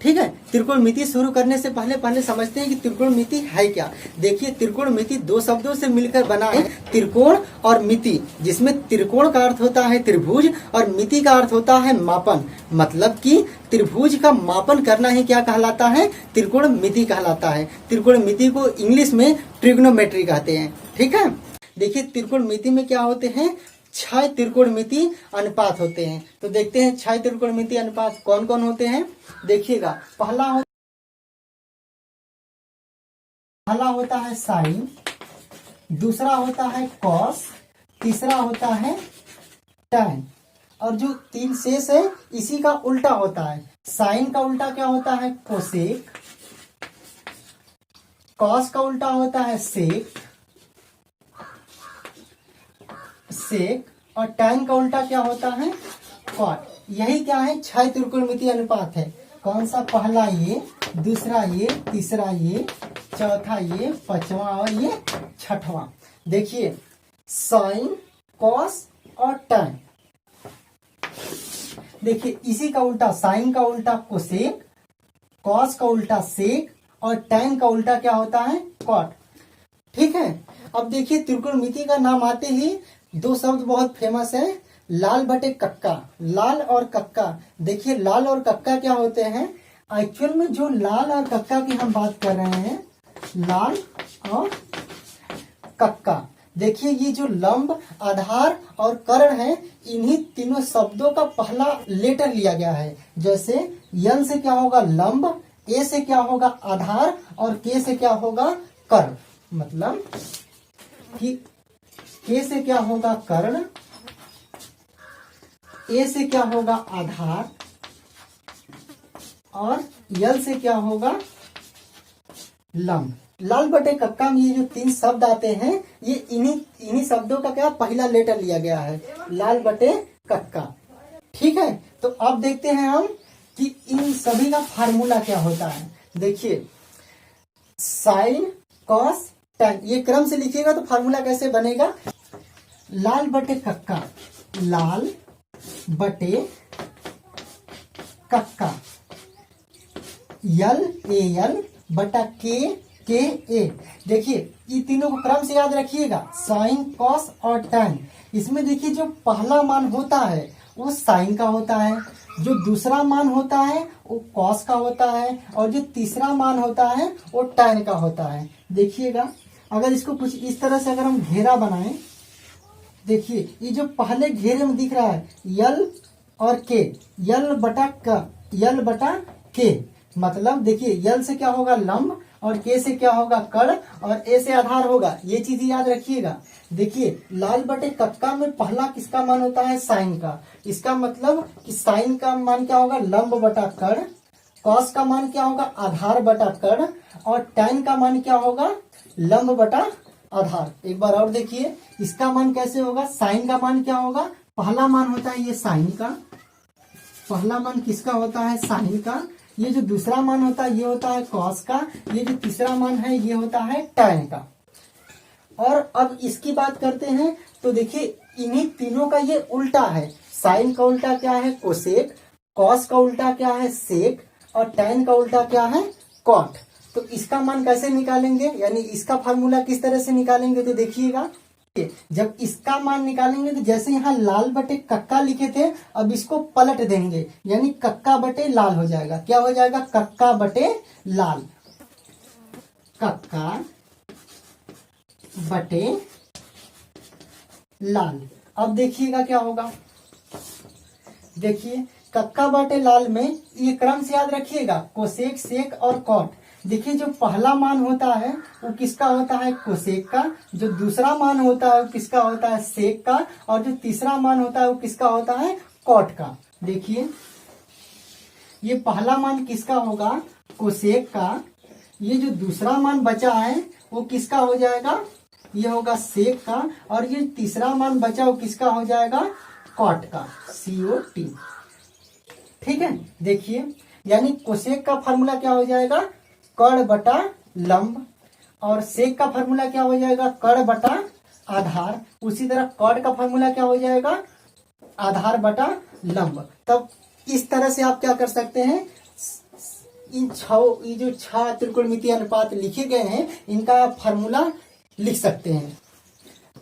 ठीक है। त्रिकोणमिति शुरू करने से पहले समझते हैं कि त्रिकोणमिति है क्या। देखिए, त्रिकोणमिति दो शब्दों से मिलकर बना है, त्रिकोण और मिति, जिसमें त्रिकोण का अर्थ होता है त्रिभुज और मिति का अर्थ होता है मापन। मतलब कि त्रिभुज का मापन करना ही क्या कहलाता है, त्रिकोणमिति कहलाता है। त्रिकोणमिति को इंग्लिश में ट्रिग्नोमेट्री कहते हैं। ठीक है। देखिए, त्रिकोणमिति में क्या होते हैं, 6 त्रिकोणमिति अनुपात होते हैं। तो देखते हैं 6 त्रिकोणमिति अनुपात कौन कौन होते हैं। देखिएगा, पहला होता है साइन, दूसरा होता है कॉस, तीसरा होता है टैन, और जो 3 शेष है इसी का उल्टा होता है। साइन का उल्टा क्या होता है, कोसेक, कॉस का उल्टा होता है सेक, और टैन का उल्टा क्या होता है, कॉट। यही क्या है, 6 त्रिकोणमिति अनुपात है। कौन सा, पहला ये, दूसरा ये, तीसरा ये, चौथा ये, पांचवा और ये छठवां। देखिए, साइन, कॉस और टैन। देखिए, इसी का उल्टा, साइन का उल्टा कोसेक, कॉस का उल्टा सेक और टैन का उल्टा क्या होता है, कॉट। ठीक है। अब देखिए, त्रिकोणमिति का नाम आते ही 2 शब्द बहुत फेमस है, लाल बटे कक्का। लाल और कक्का। देखिए, लाल और कक्का क्या होते हैं। एक्चुअल में जो लाल और कक्का की हम बात कर रहे हैं, लाल और कक्का। देखिए, ये जो लंब, आधार और कर्ण है, इन्हीं तीनों शब्दों का पहला लेटर लिया गया है। जैसे यल से क्या होगा, लंब, ए से क्या होगा, आधार, और के से क्या होगा, कर्ण। मतलब कि के से क्या होगा, कर्ण, ए से क्या होगा, आधार, और यल से क्या होगा, लंब। लाल बटे कक्का में ये जो 3 शब्द आते हैं, ये इन्हीं शब्दों का क्या पहला लेटर लिया गया है, लाल बटे कक्का। ठीक है। तो अब देखते हैं हम कि इन सभी का फार्मूला क्या होता है। देखिए, साइन, कॉस, टैन, ये क्रम से लिखिएगा तो फार्मूला कैसे बनेगा। लाल बटे कक्का, लाल बटे कक्का, यल ए यल बटा के ए। देखिए, ये तीनों को क्रम से याद रखिएगा, साइन, कॉस और टैन। इसमें देखिए, जो पहला मान होता है वो साइन का होता है, जो दूसरा मान होता है वो कॉस का होता है, और जो तीसरा मान होता है वो टैन का होता है। देखिएगा, अगर इसको कुछ इस तरह से अगर हम घेरा बनाएं, देखिए, ये जो पहले घेरे में दिख रहा है यल और के, यल बटा के। मतलब देखिए, यल से क्या होगा, लंब, और के से क्या होगा, कर्ण, और ए से आधार होगा। ये चीज याद रखिएगा। देखिए, लाल बटे कक्का में पहला किसका मान होता है, साइन का। इसका मतलब कि साइन का मान क्या होगा, लंब बटा कर्ण, कॉस का मान क्या होगा, आधार बटा कर्ण, और टैन का मान क्या होगा, लंब बटा आधार। एक बार और देखिए, इसका मान कैसे होगा, साइन का मान क्या होगा, पहला मान होता है ये साइन का, पहला मान किसका होता है, साइन का। ये जो दूसरा मान होता है ये होता है कॉस का, ये जो तीसरा मान है ये होता है टैन का। और अब इसकी बात करते हैं तो देखिए, इन्हीं तीनों का ये उल्टा है। साइन का उल्टा क्या है, कोसेक, कॉस का उल्टा क्या है, सेक, और टैन का उल्टा क्या है, कॉट। तो इसका मान कैसे निकालेंगे, यानी इसका फार्मूला किस तरह से निकालेंगे, तो देखिएगा, जब इसका मान निकालेंगे तो जैसे यहाँ लाल बटे कक्का लिखे थे, अब इसको पलट देंगे, यानी कक्का बटे लाल हो जाएगा। क्या हो जाएगा, कक्का बटे लाल, कक्का बटे लाल। अब देखिएगा क्या होगा। देखिए, कक्का बटे लाल में ये क्रम से याद रखिएगा, कोसेक, सेक और कॉट। देखिए, जो पहला मान होता है वो किसका होता है, कोसेक का, जो दूसरा मान होता है वो किसका होता है, सेक का, और जो तीसरा मान होता है वो किसका होता है, कॉट का। देखिए, ये पहला मान किसका होगा, कोसेक का, ये जो दूसरा मान बचा है वो किसका हो जाएगा, ये होगा सेक का, और ये तीसरा मान बचा वो किसका हो जाएगा, कॉट का, COT। ठीक है। देखिए, यानी कोसेक का फार्मूला क्या हो जाएगा, कर्ण बटा लंब, और सेक का फार्मूला क्या हो जाएगा, कर्ण बटा आधार। उसी तरह कॉट का फार्मूला क्या हो जाएगा, आधार बटा लंब। तब इस तरह से आप क्या कर सकते हैं, इन छह, ये जो 6 त्रिकोणमितीय अनुपात लिखे गए हैं इनका फार्मूला लिख सकते हैं।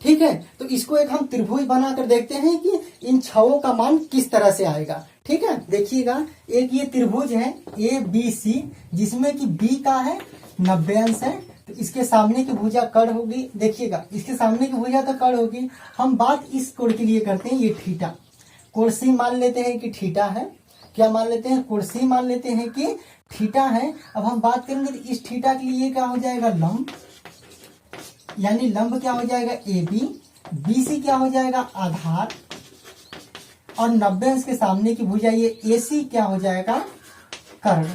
ठीक है, तो इसको एक हम त्रिभुज बनाकर देखते हैं कि इन छहों का मान किस तरह से आएगा। ठीक है, देखिएगा एक ये त्रिभुज है ABC, जिसमें कि B का है 90 अंश है, तो इसके सामने की भुजा कर्ण होगी। देखिएगा इसके सामने की भुजा तो कर्ण होगी। हम बात इस कोण के लिए करते हैं, ये थीटा कोण C मान लेते हैं कि थीटा है। क्या मान लेते हैं? कोण C मान लेते हैं कि थीटा है। अब हम बात करेंगे तो इस थीटा के लिए क्या हो जाएगा? लंब, यानी लंब क्या हो जाएगा? AB। BC क्या हो जाएगा? आधार। और 90 अंश के सामने की भुजा ये AC क्या हो जाएगा? कर्ण।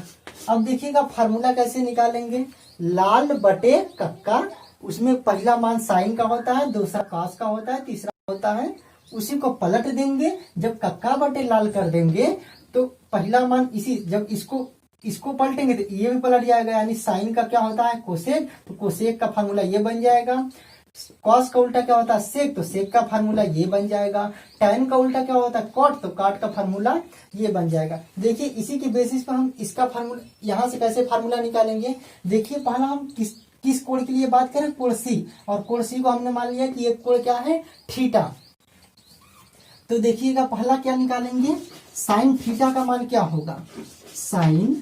अब देखिएगा फार्मूला कैसे निकालेंगे। लाल बटे कक्का, उसमें पहला मान साइन का होता है, दूसरा कॉस का होता है, तीसरा होता है, उसी को पलट देंगे। जब कक्का बटे लाल कर देंगे तो पहला मान इसी, जब इसको पलटेंगे तो ये भी पलट जाएगा, यानी साइन का क्या होता है? कोसेक, तो कोसेक का फार्मूला ये बन जाएगा। कॉस का उल्टा क्या होता है? सेक, तो सेक का फार्मूला ये बन जाएगा। टैन का उल्टा क्या होता है? कॉट, तो कॉट का फार्मूला ये बन जाएगा। देखिए इसी के बेसिस पर हम इसका फार्मूला यहां से कैसे फार्मूला निकालेंगे। देखिए पहला हम किस कोण के लिए बात करें? कोण C, और कोण C को हमने मान लिया कि ये कोण क्या है? थीटा। तो देखिएगा पहला क्या निकालेंगे? साइन थीटा का मान क्या होगा? Sine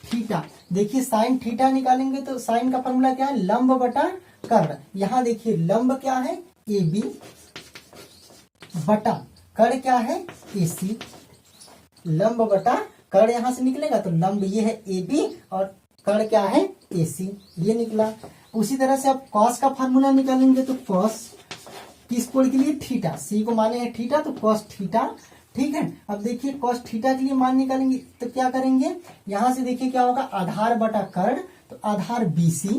theta. देखिए साइन थीटा निकालेंगे तो साइन का फॉर्मूला क्या है? लंब बटा कर्ण। यहां देखिए लंब क्या है? AB बटा कर्ण क्या है? AC। लंब बटा कर्ण यहां से निकलेगा तो लंब ये है AB और कर्ण क्या है? AC, ये निकला। उसी तरह से आप कॉस का फार्मूला निकालेंगे तो कॉस किस कोण के लिए? थीटा। C को माने है थीटा, तो कॉस थीटा। ठीक है, अब देखिए कॉस थीटा के लिए मान निकालेंगे तो क्या करेंगे? यहां से देखिए क्या होगा? आधार बटा कर्ण, तो आधार BC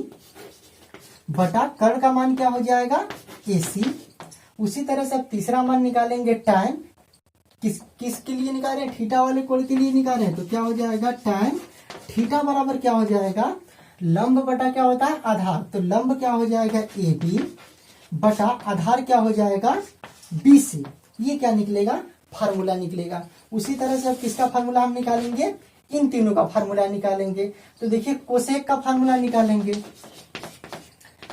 बटा कर्ण का मान क्या हो जाएगा? AC। उसी तरह से अब तीसरा मान निकालेंगे टैन। किसके लिए निकाल रहे हैं? थीटा वाले कोण के लिए निकाल रहे हैं, तो क्या हो जाएगा? टैन थीटा बराबर क्या हो जाएगा? लंब बटा क्या होता है? आधार, तो लंब क्या हो जाएगा? AB बटा आधार क्या हो जाएगा? BC। ये क्या निकलेगा? फार्मूला निकलेगा। उसी तरह से अब किसका फार्मूला हम निकालेंगे? इन तीनों का फार्मूला निकालेंगे। तो देखिए कोसेक का फार्मूला निकालेंगे।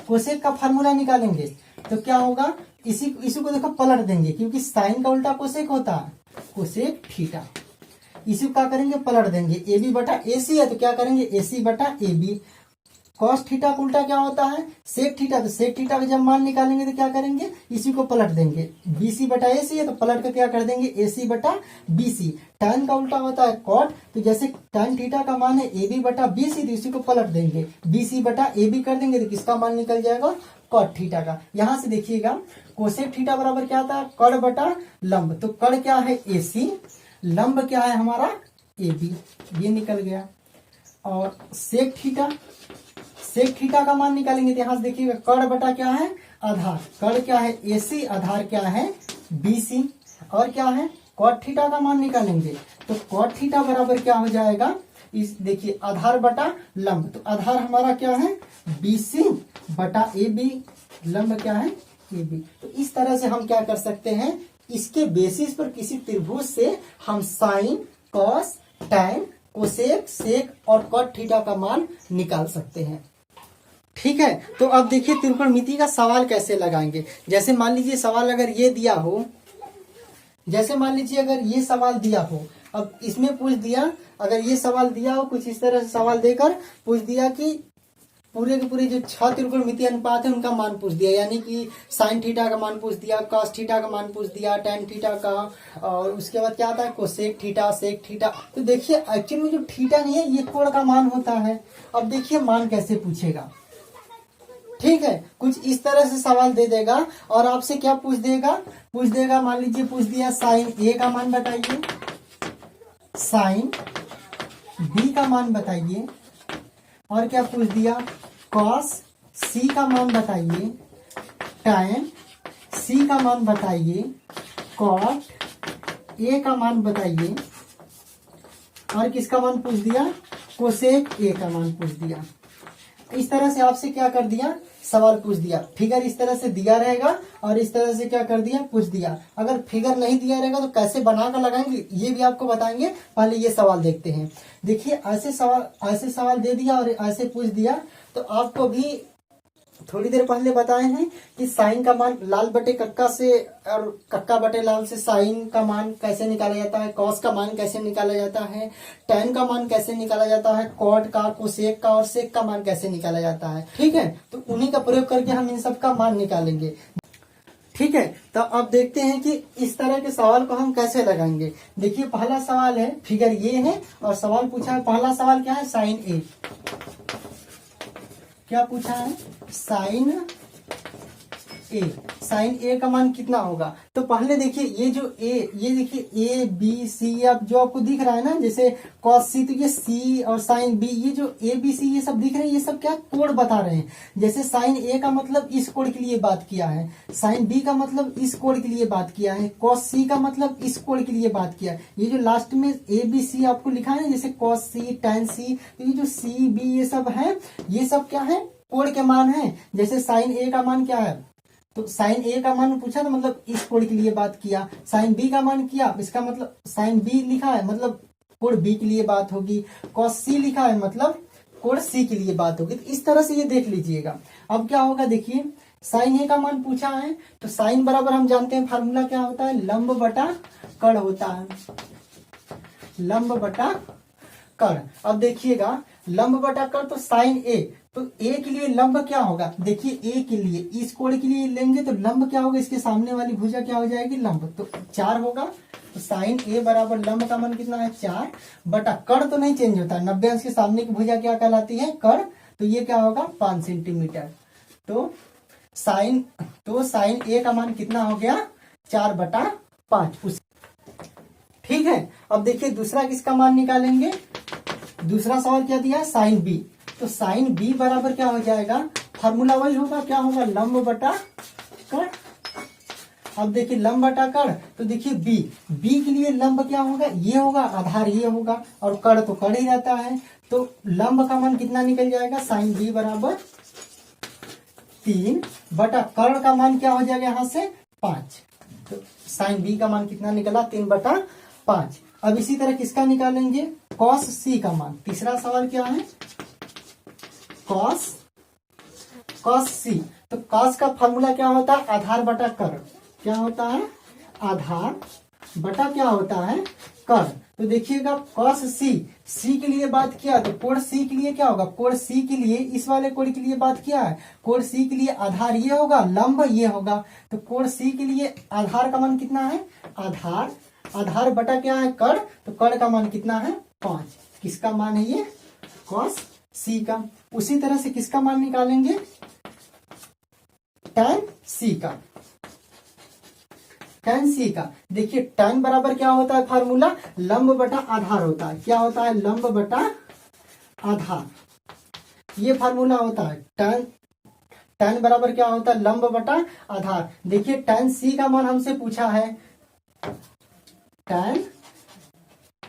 कोसेक का फार्मूला निकालेंगे तो क्या होगा? इसी को देखो पलट देंगे, क्योंकि साइन का उल्टा कोसेक होता है, कोसेक थीटा। इसी को क्या करेंगे? पलट देंगे। AB बटा AC है तो क्या करेंगे? AC बटा AB। कॉस थीटा का उल्टा क्या होता है? सेक थीटा, तो सेक थीटा का जब मान निकालेंगे तो क्या करेंगे? इसी को पलट देंगे। BC बटा AC है तो पलट कर क्या कर देंगे? AC बटा BC। टैन का उल्टा होता है कॉट, तो जैसे टैन थीटा का मान है AB बटा BC, तो इसी को पलट देंगे, BC बटा AB कर देंगे तो किसका मान निकल जाएगा? कॉट थीटा का। यहां से देखिएगा कोसेक थीटा बराबर क्या आता है? कर्ण बटा लंब, तो कर्ण क्या है? AC, लंब क्या है हमारा? AB, ये निकल गया। और सेक थीटा का मान निकालेंगे तो यहां से देखिएगा कर्ण बटा क्या है? आधार। कर्ण क्या है? AC, आधार क्या है? BC। और क्या है? कॉट थीटा का मान निकालेंगे तो कॉट थीटा बराबर क्या हो जाएगा? इस देखिए आधार बटा लंब, तो आधार हमारा क्या है? BC बटा AB, लंब क्या है? AB। तो इस तरह से हम क्या कर सकते हैं? इसके बेसिस पर किसी त्रिभुज से हम साइन, कॉस, टैन, कोसेक, सेक और कॉट थीटा का मान निकाल सकते हैं। ठीक है, तो अब देखिए त्रिकोणमिति का सवाल कैसे लगाएंगे। जैसे मान लीजिए सवाल अगर ये दिया हो, जैसे मान लीजिए अगर ये सवाल दिया हो, अब इसमें पूछ दिया, अगर ये सवाल दिया हो कुछ इस तरह से सवाल देकर पूछ दिया कि पूरे के पूरे जो 6 त्रिकोणमितीय अनुपात है उनका मान पूछ दिया, यानी कि साइन थीटा का मान पूछ दिया, कॉस थीटा का मान पूछ दिया, टैन थीटा का, और उसके बाद क्या आता है? Cosec theta, sec theta. तो देखिए एक्चुअली में जो थीटा नहीं है ये कोण का मान होता है। अब देखिए मान कैसे पूछेगा। ठीक है, कुछ इस तरह से सवाल दे देगा और आपसे क्या पूछ देगा? मान लीजिए पूछ दिया साइन A का मान बताइए, साइन B का मान बताइए, और क्या पूछ दिया? कॉस C का मान बताइए, टैन C का मान बताइए, कॉट A का मान बताइए, और किसका मान पूछ दिया? कोसेक A का मान पूछ दिया। इस तरह से आपसे क्या कर दिया? सवाल पूछ दिया, फिगर इस तरह से दिया रहेगा और इस तरह से क्या कर दिया, पूछ दिया। अगर फिगर नहीं दिया रहेगा तो कैसे बनाकर लगाएंगे ये भी आपको बताएंगे। पहले ये सवाल देखते हैं। देखिए ऐसे सवाल दे दिया और ऐसे पूछ दिया, तो आपको भी थोड़ी देर पहले बताए हैं कि साइन का मान लाल बटे कक्का से और कक्का बटे लाल से साइन का मान कैसे निकाला जाता है, कॉस का मान कैसे निकाला जाता है, टैन का मान कैसे निकाला जाता है, कॉट का, कोसेक का और सेक का मान कैसे निकाला जाता है। ठीक है, तो उन्हीं का प्रयोग करके हम इन सब का मान निकालेंगे। ठीक है, तो अब देखते हैं कि इस तरह के सवाल को हम कैसे लगाएंगे। देखिए पहला सवाल है, फिगर ये है और सवाल पूछा है, पहला सवाल क्या है, साइन ए। क्या पूछा है, साइन ए। साइन ए का मान कितना होगा, तो पहले देखिए ये जो ए, ये देखिए ए बी सी, अब जो आपको दिख रहा है ना जैसे कॉस सी, तो ये सी और साइन बी, ये जो ए बी सी ये सब दिख रहे हैं, ये सब क्या कोड बता रहे हैं। जैसे साइन ए का मतलब इस कोड के लिए बात किया है, साइन बी का मतलब इस कोड के लिए बात किया है, कॉस सी का मतलब इस कोड के लिए बात किया है। ये जो लास्ट में ए बी सी आपको लिखा है जैसे कॉस सी, टैन सी, तो ये जो सी बी ये सब है, ये सब क्या है, कोड के मान है। जैसे साइन ए का मान क्या है, तो साइन ए का मान पूछा तो मतलब इस कोड के लिए बात किया। साइन बी का मान किया, इसका मतलब साइन बी लिखा है मतलब कोड बी के लिए बात होगी। कॉस सी लिखा है मतलब कोड सी के लिए बात होगी। तो इस तरह से ये देख लीजिएगा। अब क्या होगा, देखिए साइन ए का मान पूछा है तो साइन बराबर हम जानते हैं फार्मूला क्या होता है, लंब बटा कड़ होता है, लंब बटा कड़। अब देखिएगा लंब बटा कड़, तो साइन ए, तो ए के लिए लंब क्या होगा, देखिए ए के लिए इस कोण के लिए लेंगे तो लंब क्या होगा, इसके सामने वाली भुजा क्या हो जाएगी, लंब, तो 4 होगा। तो साइन ए बराबर लंब का मान कितना है, 4 बटा कड़ तो नहीं चेंज होता, 90 अंश के सामने की भुजा क्या कहलाती है, कड़, तो ये क्या होगा 5 सेंटीमीटर। तो साइन ए का मान कितना हो गया, 4 बटा 5। ठीक है, अब देखिए दूसरा किसका मान निकालेंगे। दूसरा सवाल क्या दिया है, साइन बी, तो साइन बी बराबर क्या हो जाएगा, फार्मूला वही होगा, क्या होगा, लंब बटा कड़। अब देखिए लंब बटा कड़, तो देखिए बी के लिए लंब क्या होगा, ये होगा, आधार ये होगा, और कड़ तो कड़ ही रहता है। तो लंब का मान कितना निकल जाएगा, साइन बी बराबर 3 बटा कड़ का मान क्या हो जाएगा यहाँ से 5। तो साइन बी का मान कितना निकला, 3 बटा 5। अब इसी तरह किसका निकालेंगे, कॉस सी का मान। तीसरा सवाल क्या है, कॉस सी, तो कॉस का फॉर्मूला क्या होता है, आधार बटा कर, क्या होता है, आधार बटा क्या होता है, कर। तो देखिएगा कॉस सी के लिए बात किया, तो कोण सी के लिए क्या होगा, कोण सी के लिए इस वाले कोण के लिए बात किया है, कोण सी के लिए आधार ये होगा, लंब ये होगा। तो कोण सी के लिए आधार का मान कितना है, आधार बटा क्या है, कर, तो कर का मान कितना है 5। किसका मान है ये, कॉस सी का। उसी तरह से किसका मान निकालेंगे, टैन सी का। टैन सी का देखिए टैन बराबर क्या होता है, फार्मूला लंब बटा आधार होता है, क्या होता है, लंब बटा आधार, ये फार्मूला होता है। टैन बराबर क्या होता है, लंब बटा आधार। देखिए टैन सी का मान हमसे पूछा है, टैन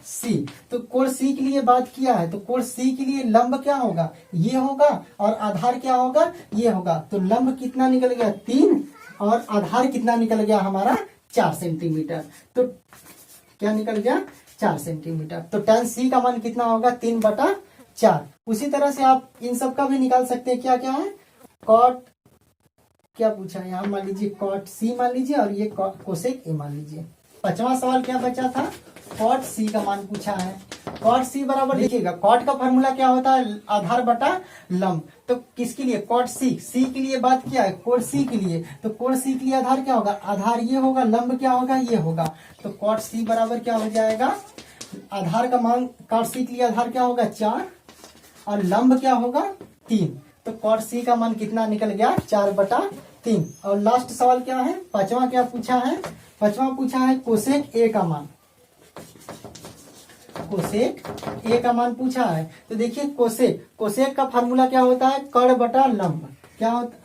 सी, तो कोण सी के लिए बात किया है, तो कोण सी के लिए लंब क्या होगा, ये होगा, और आधार क्या होगा, ये होगा। तो लंब कितना निकल गया 3, और आधार कितना निकल गया हमारा 4 सेंटीमीटर। तो क्या निकल गया 4 सेंटीमीटर। तो टैन सी का मान कितना होगा, 3 बटा 4। उसी तरह से आप इन सब का भी निकाल सकते हैं। क्या क्या है, कॉट, क्या पूछा है यहाँ, मान लीजिए कॉट सी मान लीजिए, और ये कोसेक ए मान लीजिए। 5वां सवाल क्या बचा था, कॉट सी का मान पूछा है। कॉट सी बराबर देखिएगा, कॉट का फॉर्मूला क्या होता है, आधार बटा लंब। तो किसके लिए, कॉट सी के लिए बात किया है, कोण सी के लिए, तो कोण सी के लिए आधार क्या होगा, आधार ये होगा, लंब क्या होगा, ये होगा। तो कॉट सी बराबर क्या हो जाएगा, आधार का मान, कॉट सी के लिए आधार क्या होगा 4, और लंब क्या होगा 3। तो कॉट सी का मान कितना निकल गया, 4 बटा 3। और लास्ट सवाल क्या है, 5वां क्या पूछा है, 5वां पूछा है कोसेक ए का मान। कोसेक ए का मान पूछा है, तो देखिए कोसेक का फार्मूला क्या होता है, कड़ बटा लंब। क्या होता,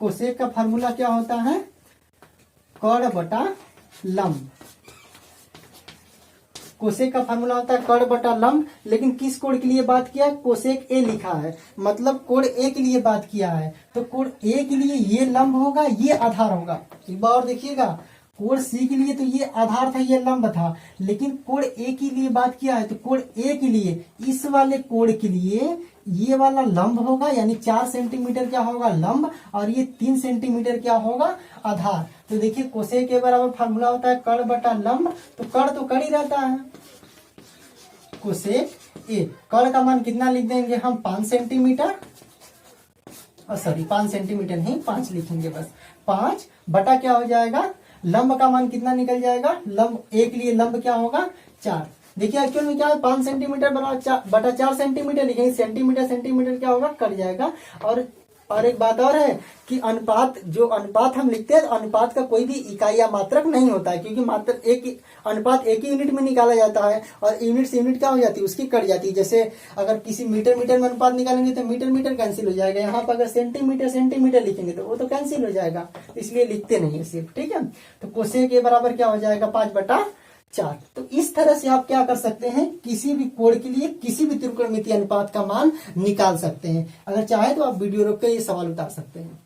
कोसेक का फार्मूला क्या होता है, कड़ बटा लंब। कोसेक का फार्मूला होता है कर्ण बटा लंब, लेकिन किस कोण के लिए बात किया है? कोसेक ए लिखा है, मतलब कोण ए के लिए बात किया है। तो कोण ए के लिए ये लंब होगा, ये आधार होगा। एक बार और देखिएगा, कोण सी के लिए तो ये आधार था, ये लंब था, लेकिन कोण ए के लिए बात किया है, तो कोण ए के लिए इस वाले कोण के लिए ये वाला लंब होगा, यानी 4 सेंटीमीटर क्या होगा? लंब, और ये 3 सेंटीमीटर क्या होगा? आधार। तो देखिए कोसेक के बराबर फार्मूला होता है कर्ण बटा लंब, तो कर्ण तो कर्ण ही रहता है, कोसेक ए। कर्ण का मान कितना लिख देंगे हम? 5 सेंटीमीटर, सॉरी 5 सेंटीमीटर नहीं, 5 लिखेंगे बस। 5 बटा क्या हो जाएगा? लंब का मान कितना निकल जाएगा? लंब ए के लिए लंब क्या होगा? 4। देखिए एक्चुअल में क्या है, 5 सेंटीमीटर बटा 4 सेंटीमीटर लिखेंगे, सेंटीमीटर सेंटीमीटर क्या होगा? कट जाएगा। और एक बात और है कि अनुपात, जो अनुपात हम लिखते हैं, अनुपात का कोई भी इकाई या मात्रक नहीं होता है, क्योंकि मात्र अनुपात एक ही यूनिट में निकाला जाता है, और यूनिट से यूनिट क्या हो जाती है? उसकी कट जाती है। जैसे अगर किसी मीटर मीटर में अनुपात निकालेंगे तो मीटर मीटर कैंसिल हो जाएगा, यहाँ पर अगर सेंटीमीटर सेंटीमीटर लिखेंगे तो वो तो कैंसिल हो जाएगा, इसलिए लिखते नहीं है सिर्फ, ठीक है। तो कोसेक के बराबर क्या हो जाएगा? 5 बटा 4। तो इस तरह से आप क्या कर सकते हैं? किसी भी कोण के लिए किसी भी त्रिकोणमितीय अनुपात का मान निकाल सकते हैं। अगर चाहे तो आप वीडियो रोक कर ये सवाल उतार सकते हैं,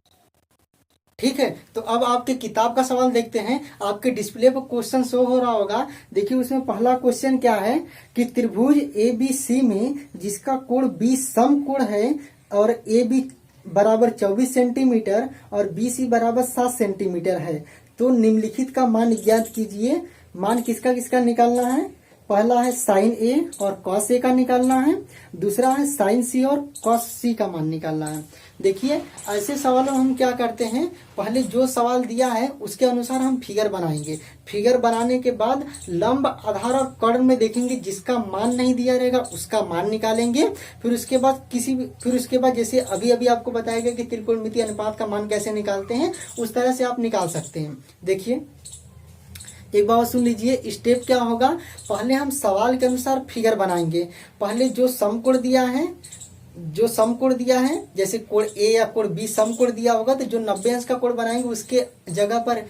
ठीक है। तो अब आपके किताब का सवाल देखते हैं। आपके डिस्प्ले पर क्वेश्चन शो हो रहा होगा। देखिए उसमें पहला क्वेश्चन क्या है कि त्रिभुज ABC में जिसका कोण B समकोण है और AB बराबर 24 सेंटीमीटर और BC बराबर 7 सेंटीमीटर है, तो निम्नलिखित का मान ज्ञात कीजिए। मान किसका किसका निकालना है? पहला है साइन ए और कॉस ए का निकालना है, दूसरा है साइन सी और कॉस सी का मान निकालना है। देखिए ऐसे सवालों में हम क्या करते हैं, पहले जो सवाल दिया है उसके अनुसार हम फिगर बनाएंगे। फिगर बनाने के बाद लंब, आधार और कर्ण में देखेंगे, जिसका मान नहीं दिया रहेगा उसका मान निकालेंगे। फिर उसके बाद जैसे अभी अभी आपको बताया गया कि त्रिकोणमितीय अनुपात का मान कैसे निकालते हैं, उस तरह से आप निकाल सकते हैं। देखिए एक बार सुन लीजिए, स्टेप क्या होगा। पहले हम सवाल के अनुसार फिगर बनाएंगे। पहले जो समकोण दिया है, जैसे कोण ए या कोण बी समकोण दिया होगा, तो जो 90 अंश का कोण बनाएंगे उसके जगह पर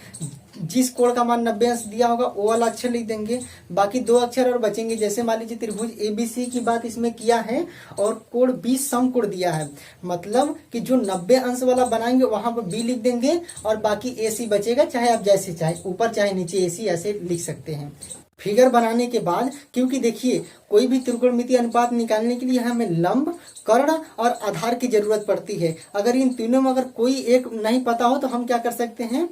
जिस कोण का मान 90 अंश दिया होगा वो वाला अक्षर लिख देंगे। बाकी 2 अक्षर और बचेंगे। जैसे मान लीजिए त्रिभुज ABC की बात इसमें किया है और कोण B समकोण दिया है, मतलब कि जो 90 अंश वाला बनाएंगे वहां पर B लिख देंगे और बाकी AC बचेगा। चाहे आप जैसे चाहे ऊपर चाहे नीचे AC ऐसे लिख सकते हैं। फिगर बनाने के बाद, क्योंकि देखिए कोई भी त्रिकोणमितीय अनुपात निकालने के लिए हमें लंब, कर्ण और आधार की जरूरत पड़ती है। अगर इन तीनों में अगर कोई एक नहीं पता हो तो हम क्या कर सकते हैं,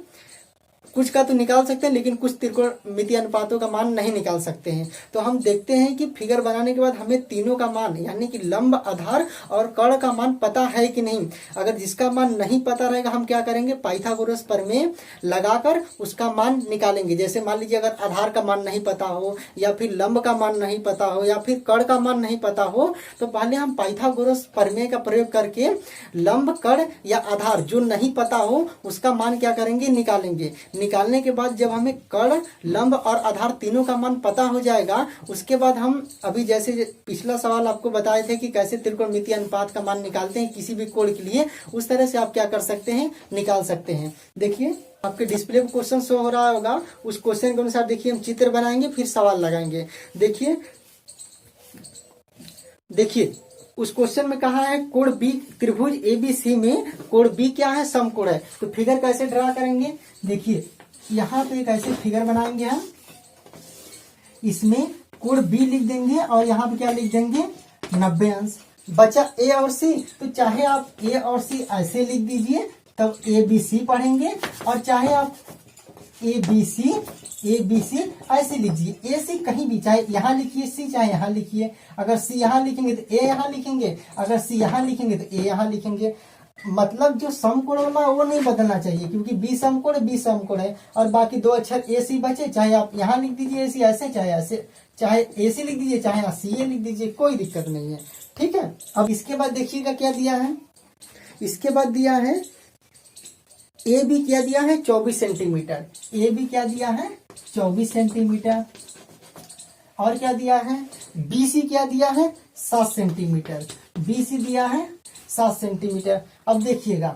कुछ का तो निकाल सकते हैं, लेकिन कुछ त्रिकोणमितीय अनुपातों का मान नहीं निकाल सकते हैं। तो हम देखते हैं कि फिगर बनाने के बाद हमें तीनों का मान, यानी कि लंब, आधार और कर्ण का मान पता है कि नहीं। अगर जिसका मान नहीं पता रहेगा हम क्या करेंगे, पाइथागोरस प्रमेय लगाकर उसका मान निकालेंगे। जैसे मान लीजिए अगर आधार का मान नहीं पता हो, या फिर लंब का मान नहीं पता हो, या फिर कर्ण का मान नहीं पता हो, तो पहले हम पाइथागोरस प्रमेय का प्रयोग करके लंब, कर्ण या आधार जो नहीं पता हो उसका मान क्या करेंगे, निकालेंगे। निकालने के बाद जब हमें कर्ण, लंब और आधार तीनों का मान पता हो जाएगा, उसके बाद हम अभी जैसे पिछला सवाल आपको बताए थे कि कैसे त्रिकोणमितीय अनुपात का मान निकालते हैं किसी भी कोण के लिए, उस तरह से आप क्या कर सकते हैं, निकाल सकते हैं। देखिए आपके डिस्प्ले पर क्वेश्चन शो हो रहा होगा, उस क्वेश्चन के अनुसार देखिए हम चित्र बनाएंगे फिर सवाल लगाएंगे। देखिए उस क्वेश्चन में कहा है कोण बी, त्रिभुज ABC में कोण B क्या है, समकोण है। तो फिगर कैसे ड्रा करेंगे, देखिए यहाँ पे एक ऐसे फिगर बनाएंगे हम, इसमें कोण B लिख देंगे और यहाँ पे क्या लिख देंगे, 90 अंश। बचा A और C, तो चाहे आप A और C ऐसे लिख दीजिए तब ABC पढ़ेंगे, और चाहे आप ABC ऐसे लीजिए। AC कहीं भी, चाहे यहाँ लिखिए C, चाहे यहाँ लिखिए। अगर C यहाँ लिखेंगे तो A यहाँ लिखेंगे, अगर C यहाँ लिखेंगे तो A यहाँ लिखेंगे। मतलब जो समकोण वाला वो नहीं बदलना चाहिए, क्योंकि B समकोण है और बाकी 2 अक्षर AC बचे। चाहे आप यहाँ लिख दीजिए AC ऐसे, चाहे ऐसे, चाहे AC लिख दीजिए, चाहे यहाँ CA लिख दीजिए, कोई दिक्कत नहीं है, ठीक है। अब इसके बाद देखिएगा क्या दिया है, इसके बाद दिया है AB क्या दिया है, 24 सेंटीमीटर। AB क्या दिया है, 24 सेंटीमीटर। और क्या दिया है, BC क्या दिया है, 7 सेंटीमीटर। BC दिया है 7 सेंटीमीटर। अब देखिएगा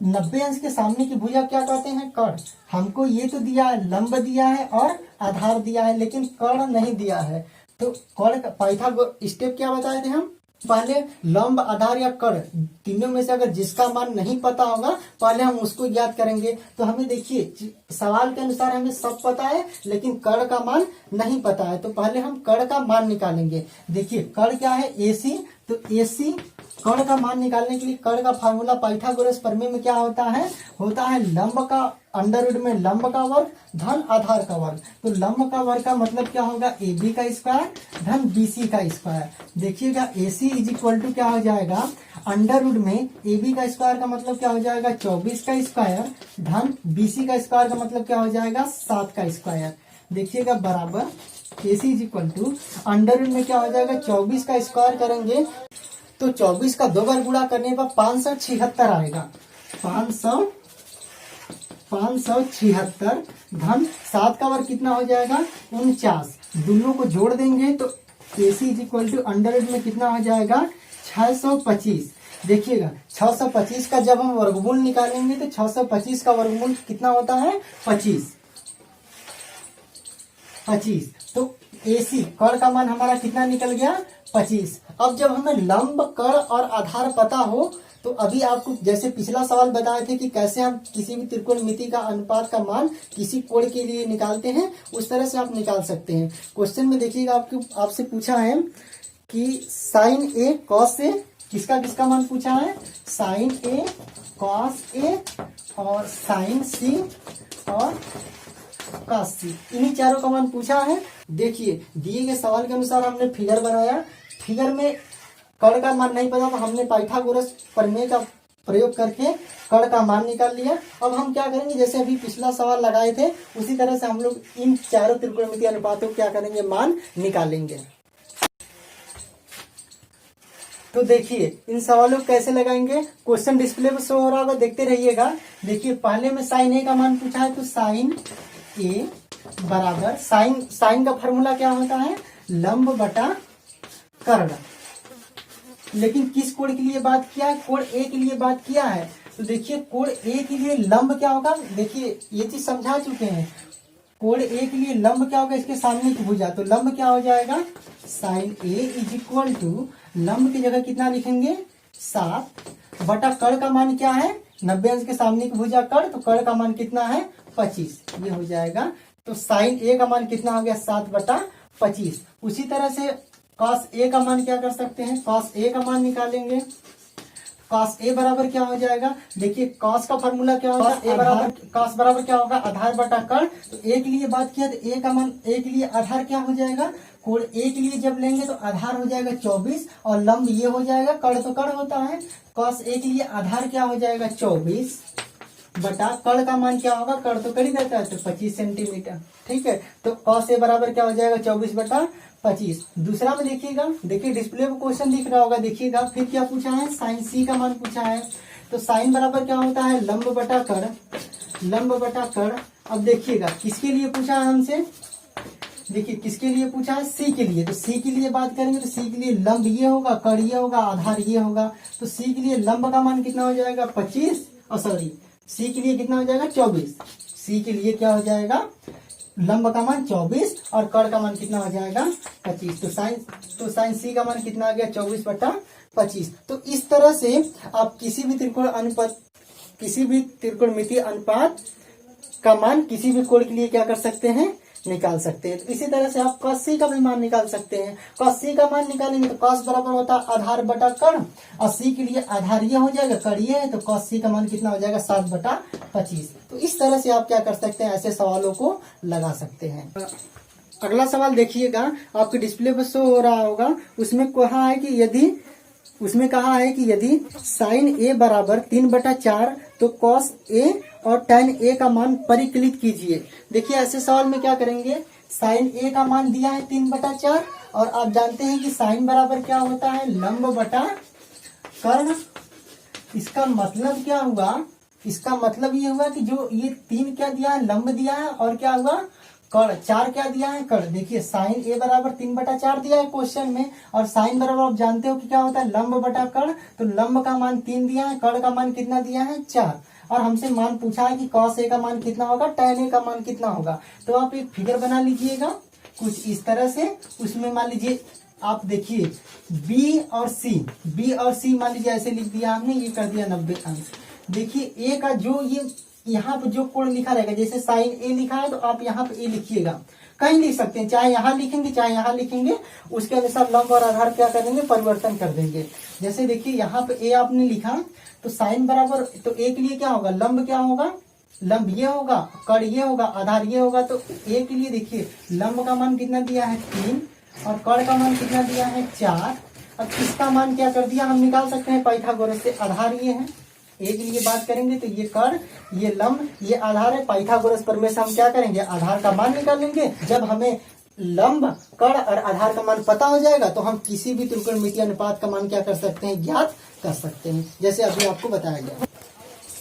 90 अंश के सामने की भुजा क्या कहते हैं? कर्ण। हमको ये तो दिया है, लंब दिया है और आधार दिया है, लेकिन कर्ण नहीं दिया है। तो कर्ण का पाइथागोरस स्टेप क्या बताए थे हम? पहले लंब, आधार या कर्ण तीनों में से अगर जिसका मान नहीं पता होगा पहले हम उसको ज्ञात करेंगे। तो हमें देखिए सवाल के अनुसार हमें सब पता है लेकिन कर्ण का मान नहीं पता है, तो पहले हम कर्ण का मान निकालेंगे। देखिए कर्ण क्या है? AC। तो AC कर्ण का मान निकालने के लिए कर्ण का फार्मूला पाइथागोरस प्रमेय में क्या होता है? होता है लंब का अंडर रूट में लंब का वर्ग धन आधार का वर्ग। तो लंब का वर्ग का मतलब क्या होगा? AB का स्क्वायर धन BC का स्क्वायर। देखिएगा AC इज इक्वल टू क्या हो जाएगा? अंडर रूट में AB का स्क्वायर का मतलब क्या हो जाएगा? 24 का स्क्वायर धन BC का स्क्वायर का मतलब क्या हो जाएगा? 7 का स्क्वायर। देखिएगा बराबर AC is equal to under root में क्या हो जाएगा? 24 का स्क्वायर करेंगे तो 24 का 2 बार गुणा करने पर 576 आएगा। 576 धन 7 का वर्ग कितना हो जाएगा? 49। दोनों को जोड़ देंगे तो AC is equal to under root में कितना हो जाएगा? 625। देखिएगा 625 का जब हम वर्गमूल निकालेंगे तो 625 का वर्गमूल कितना होता है? 25। तो AC कर्ण का मान हमारा कितना निकल गया? 25। अब जब हमें लंब, कर्ण और आधार पता हो तो अभी आपको जैसे पिछला सवाल बताए थे कि कैसे हम किसी भी त्रिकोणमिति का अनुपात का मान किसी कोण के लिए निकालते हैं, उस तरह से आप निकाल सकते हैं। क्वेश्चन में देखिएगा आपसे पूछा है कि साइन A कॉस A किसका किसका मान पूछा है? साइन A कॉस A और साइन C और कॉस C, इन्हीं चारों का मान पूछा है। देखिए दिए गए सवाल के अनुसार हमने फिगर बनाया। फिगर में कर्ण का मान नहीं पता तो हमने पाइथागोरस प्रमेय का प्रयोग करके कर्ण का मान निकाल लिया। अब हम क्या करेंगे? जैसे अभी पिछला सवाल लगाए थे उसी तरह से हम लोग इन चारों त्रिकोणमितीय अनुपातों को क्या करेंगे? मान निकालेंगे। तो देखिए इन सवालों को कैसे लगाएंगे? क्वेश्चन डिस्प्ले पर शो हो रहा होगा, देखते रहिएगा। देखिए पहले में साइन A का मान पूछा है तो साइन A बराबर साइन का फॉर्मूला क्या होता है? लंब बटा कर्ण। लेकिन किस कोण के लिए बात किया है? कोण A के लिए बात किया है। तो देखिए कोण A के लिए लंब क्या होगा? देखिए ये चीज समझा चुके हैं। कोण A के लिए लंब क्या होगा? इसके सामने की भुजा। तो लंब क्या हो जाएगा? Sine A is equal to लंब की जगह कितना लिखेंगे? 7 बटा कर्ण का मान क्या है? 90 अंश के सामने की भुजा कर्ण, तो कर्ण का मान कितना है? 25। ये हो जाएगा। तो साइन A का मान कितना हो गया? 7 बटा 25। उसी तरह से कॉस A का मान क्या कर सकते हैं? कॉस A का मान निकालेंगे। कॉस A बराबर क्या हो जाएगा? देखिए कॉस का फॉर्मूला क्या होगा? कॉस बराबर क्या होगा? आधार बटा कर्ण। तो A के लिए बात किया तो A का मान A के लिए आधार क्या हो जाएगा? कोण A के लिए जब लेंगे तो आधार हो जाएगा 24 और लंब ये हो जाएगा, कर्ण तो कर्ण होता है। कॉस A के लिए आधार क्या हो जाएगा? 24 बटा कर्ण का मान क्या होगा? कर्ण तो कर्ण ही रहता है तो 25 सेंटीमीटर। ठीक है, तो कॉस A बराबर क्या हो जाएगा? 24 बटा 25। दूसरा में देखिएगा, देखिए डिस्प्ले पर क्वेश्चन दिख रहा होगा, देखिएगा फिर क्या पूछा है? साइन C का मान पूछा है। तो साइन बराबर क्या होता है? लंब बटा कर्ण। लंब बटा कर्ण। अब देखिएगा किसके लिए पूछा है हमसे? देखिए किसके लिए पूछा है? C के लिए। तो C के लिए बात करेंगे तो C के लिए लंब ये होगा, कर्ण ये होगा, आधार ये होगा। तो C के लिए लंब का मान कितना हो जाएगा? 25 और सॉरी C के लिए कितना हो जाएगा? 24। C के लिए क्या हो जाएगा? लंब का मान 24 और कर्ण का मान कितना हो जाएगा? 25। तो साइन C का मान कितना आ गया? 24 बटा 25। तो इस तरह से आप किसी भी त्रिकोणमितीय अनुपात का मान किसी भी कोण के लिए क्या कर सकते हैं? निकाल सकते हैं। तो इसी तरह से आप कॉस C का भी मान निकाल सकते हैं। कॉस C का मान निकालेंगे तो कॉस बराबर होता है आधार बटा कर्ण और C के लिए आधार ये हो जाएगा, कर्ण ये है, तो कॉस C का मान कितना हो जाएगा? 7 बटा 25। तो इस तरह से आप क्या कर सकते हैं? ऐसे सवालों को लगा सकते हैं। अगला सवाल देखिएगा, आपके डिस्प्ले पर शो हो रहा होगा। उसमें कहा है कि यदि साइन A बराबर 3/4 तो कॉस A और tan A का मान परिकलित कीजिए। देखिए ऐसे सवाल में क्या करेंगे? साइन A का मान दिया है 3/4 और आप जानते हैं कि साइन बराबर क्या होता है? लंब बटा कर्ण। इसका मतलब क्या हुआ? इसका मतलब ये हुआ कि जो ये 3 क्या दिया है? लंब दिया है और क्या हुआ? कर्ण। 4 क्या दिया है? कर्ण। देखिए साइन A बराबर 3/4 दिया है क्वेश्चन में और साइन बराबर आप जानते हो कि क्या होता है? लंब बटा कर्ण। तो लंब का मान 3 दिया है, कर्ण का मान कितना दिया है? 4। और हमसे मान पूछा है कि कॉस ए का मान कितना होगा, tan ए का मान कितना होगा। तो आप एक फिगर बना लीजिएगा कुछ इस तरह से। उसमें मान लीजिए आप देखिए बी और सी मान लीजिए ऐसे लिख दिया हमने, ये कर दिया 90 अंश। देखिए ए का जो ये यहाँ पे जो कोण लिखा रहेगा, जैसे साइन ए लिखा है तो आप यहाँ पे ए लिखिएगा, कहीं लिख सकते हैं, चाहे यहाँ लिखेंगे चाहे यहाँ लिखेंगे, उसके अनुसार लंब और आधार क्या करेंगे, परिवर्तन कर देंगे। जैसे देखिए यहाँ पे ए आपने लिखा तो साइन बराबर, तो ए के लिए क्या होगा, लंब क्या होगा, लंब ये होगा, कड़ ये होगा, आधार ये होगा। तो ए के लिए देखिए लंब का मान कितना दिया है 3 और कड़ का मान कितना दिया है 4। अब इसका मान क्या कर दिया हम निकाल सकते हैं पाइथागोरस से, आधार ये है। ए के लिए बात करेंगे तो ये कड़, ये लंब, ये आधार है। पाइथागोरस प्रमेय से हम क्या करेंगे, आधार का मान निकालेंगे। जब हमें लंब, कड़ और आधार का मान पता हो जाएगा तो हम किसी भी त्रिकोणमितीय अनुपात का मान क्या कर सकते हैं, ज्ञात कर सकते हैं, जैसे अभी आपको बताया गया।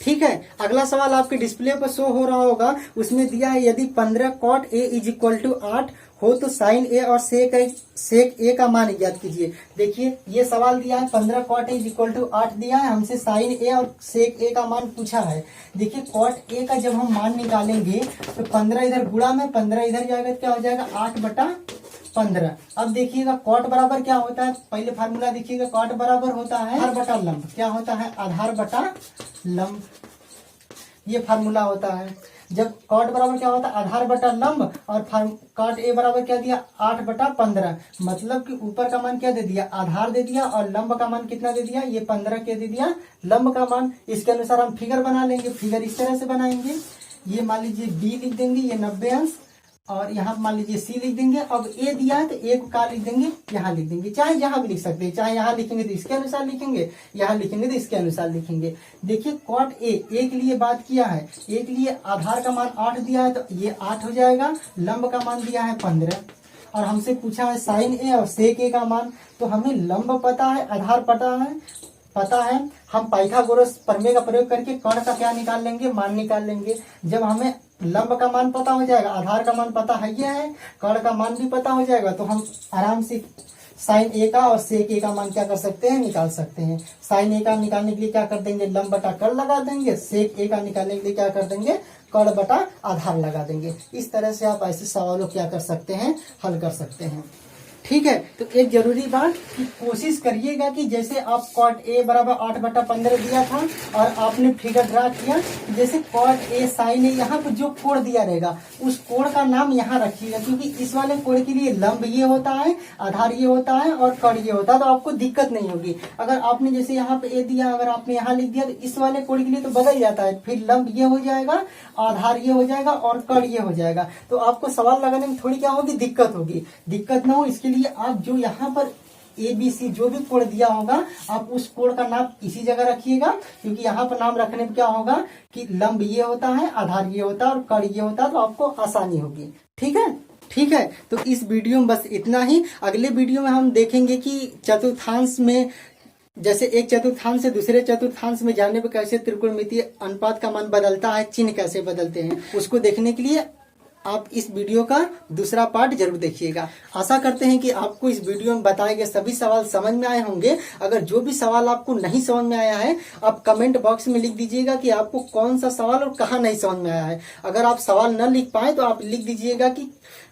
ठीक है, अगला सवाल आपके डिस्प्ले पर शो हो रहा होगा। उसमें दिया है यदि 15 cot a is equal to 8 हो तो साइन ए और सेक ए का मान ज्ञात कीजिए। देखिए ये सवाल दिया है 15 cot a is equal to 8 दिया है, हमसे साइन ए और सेक ए का मान पूछा है। देखिए cot a का जब हम मान निकालेंगे तो 15 इधर गुणा में 15 इधर जाएगा तो क्या हो जाएगा 8/15। अब देखिएगा cot बराबर क्या होता है, पहले फार्मूला देखिएगा, cot बराबर होता है आधार बटा लंब, क्या होता है आधार बटा लंब, ये फार्मूला होता है। जब cot बराबर क्या होता है आधार बटा लंब और cot a बराबर क्या दिया 8/15, मतलब कि ऊपर का मान क्या दे दिया, आधार दे दिया और लंब का मान कितना दे दिया, ये 15 के दे दिया लंब का मान। इसके अनुसार हम फिगर बना लेंगे, फिगर इस तरह से बनाएंगे। ये मान लीजिए b लिख देंगे, ये 90 अंश, और यहाँ मान लीजिए सी लिख देंगे। अब ए दिया है तो ए को क्या लिख देंगे, यहाँ लिख देंगे, चाहे यहाँ भी लिख सकते हैं, चाहे यहाँ लिखेंगे तो इसके अनुसार लिखेंगे, यहाँ लिखेंगे तो इसके अनुसार लिखेंगे। देखिए cot ए के लिए बात किया है, ए के लिए आधार का मान 8 दिया है तो ये 8 हो जाएगा, लंब का मान दिया है 15 और हमसे पूछा है साइन ए और सेक ए का मान। तो हमें लंब पता है, आधार पता है, हम पाइथागोरस प्रमेय का प्रयोग करके कण का क्या निकाल लेंगे, मान निकाल लेंगे। जब हमें लंब का मान पता हो जाएगा, आधार का मान पता है, यह है, कण का मान भी पता हो जाएगा, तो हम आराम से साइन ए का और सेक ए का मान क्या कर सकते हैं, निकाल सकते हैं। साइन ए का निकालने के लिए क्या कर देंगे, लंब बटा कड़ लगा देंगे, सेक ए का निकालने के लिए क्या कर देंगे, कड़ बटा आधार लगा देंगे। इस तरह से आप ऐसे सवालों क्या कर सकते हैं, हल कर सकते हैं। ठीक है, तो एक जरूरी बात कि कोशिश करिएगा कि जैसे आप cot a बराबर 8/15 दिया था और आपने फिगर ड्रा किया, जैसे cot a sin a, यहाँ पे जो कोण दिया रहेगा उस कोण का नाम यहाँ रखिएगा, क्योंकि इस वाले कोण के लिए लंब ये होता है, आधार ये होता है और कड़ ये होता है, तो आपको दिक्कत नहीं होगी। अगर आपने जैसे यहाँ पे a दिया, अगर आपने यहाँ लिख दिया तो इस वाले कोण के लिए तो बदल जाता है, फिर लंब ये हो जाएगा, आधार ये हो जाएगा और कड़ ये हो जाएगा, तो आपको सवाल लगाने में थोड़ी क्या होगी, दिक्कत होगी। दिक्कत ना हो इसके लिए आप जो यहाँ पर ABC जो भी कोण दिया होगा आप उस कोण का नाम इसी जगह रखिएगा, क्योंकि यहाँ पर नाम रखने में क्या होगा कि लंब ये होता है, आधार ये होता है और कड़ ये होता है, तो आपको आसानी होगी। ठीक है, तो इस वीडियो में बस इतना ही। अगले वीडियो में हम देखेंगे कि चतुर्थांश में, जैसे एक चतुर्थांश से दूसरे चतुर्थांश में जाने पर कैसे त्रिकोणमितीय अनुपात का मान बदलता है, चिन्ह कैसे बदलते हैं, उसको देखने के लिए आप इस वीडियो का दूसरा पार्ट जरूर देखिएगा। आशा करते हैं कि आपको इस वीडियो में बताए गए सभी सवाल समझ में आए होंगे। अगर जो भी सवाल आपको नहीं समझ में आया है आप कमेंट बॉक्स में लिख दीजिएगा कि आपको कौन सा सवाल और कहाँ नहीं समझ में आया है। अगर आप सवाल न लिख पाए तो आप लिख दीजिएगा कि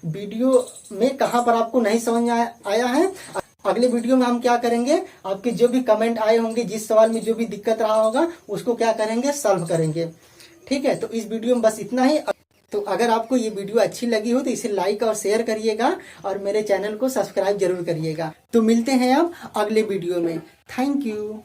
वीडियो में कहाँ पर आपको नहीं समझ में आया है। अगले वीडियो में हम क्या करेंगे, आपके जो भी कमेंट आए होंगे, जिस सवाल में जो भी दिक्कत रहा होगा उसको क्या करेंगे, सॉल्व करेंगे। ठीक है, तो इस वीडियो में बस इतना ही। तो अगर आपको ये वीडियो अच्छी लगी हो तो इसे लाइक और शेयर करिएगा और मेरे चैनल को सब्सक्राइब जरूर करिएगा। तो मिलते हैं अब अगले वीडियो में। Thank you.